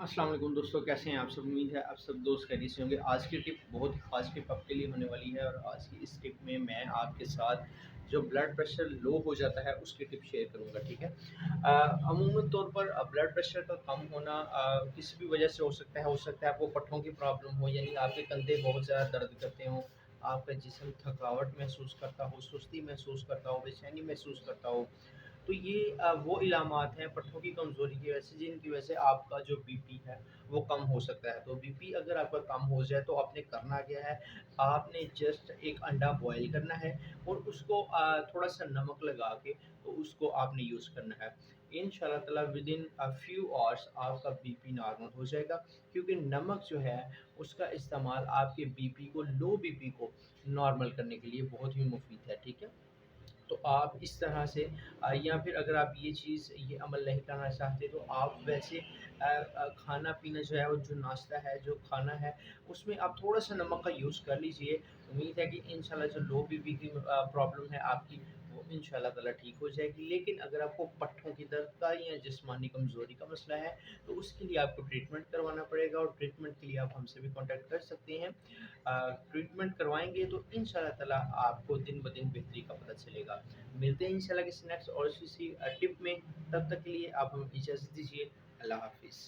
अस्सलाम वालेकुम दोस्तों, कैसे हैं आप सब। उम्मीद है आप सब दोस्त खैरियत से होंगे। आज की टिप बहुत ही ख़ास टिप आपके लिए होने वाली है और आज की इस टिप में मैं आपके साथ जो ब्लड प्रेशर लो हो जाता है उसकी टिप शेयर करूंगा, ठीक है। अमूमन तौर पर ब्लड प्रेशर का कम होना किसी भी वजह से हो सकता है आपको पट्ठों की प्रॉब्लम हो, यानी आपके कंधे बहुत ज़्यादा दर्द करते हों, आपका जिस्म थकावट महसूस करता हो, सुस्ती महसूस करता हो, बेचैनी महसूस करता हो। तो ये वो इलामात हैं पट्ठों की कमज़ोरी की वजह से, जिनकी वजह से आपका जो बीपी है वो कम हो सकता है। तो बीपी अगर आपका कम हो जाए तो आपने करना क्या है, आपने जस्ट एक अंडा बॉयल करना है और उसको थोड़ा सा नमक लगा के तो उसको आपने यूज़ करना है। इंशाल्लाह ताला विदिन अ फ्यू आवर्स आपका बीपी नॉर्मल हो जाएगा, क्योंकि नमक जो है उसका इस्तेमाल आपके बीपी को, लो बीपी को नॉर्मल करने के लिए बहुत ही मुफीद है, ठीक है। तो आप इस तरह से या फिर अगर आप ये अमल नहीं करना चाहते तो आप वैसे खाना पीना जो है और जो नाश्ता है, जो खाना है, उसमें आप थोड़ा सा नमक का यूज़ कर लीजिए। उम्मीद है कि इंशाल्लाह जो लो बीपी की प्रॉब्लम है आपकी, वो इंशाल्लाह ताला ठीक हो जाएगी। लेकिन अगर आपको पट्ठों की दर्द का या जिस्मानी कमज़ोरी का मसला है तो उसके लिए आपको ट्रीटमेंट करवाना पड़ेगा और ट्रीटमेंट के लिए आप हमसे भी कॉन्टैक्ट कर सकते हैं। ट्रीटमेंट करवाएंगे तो इंशाल्लाह ताला आपको दिन ब दिन बेहतरी का पता चलेगा। मिलते हैं इंशाल्लाह किसी नेक्स्ट और किसी टिप में। तब तक के लिए आप हमें इजाज़त दीजिए। अल्लाह हाफ़िज़।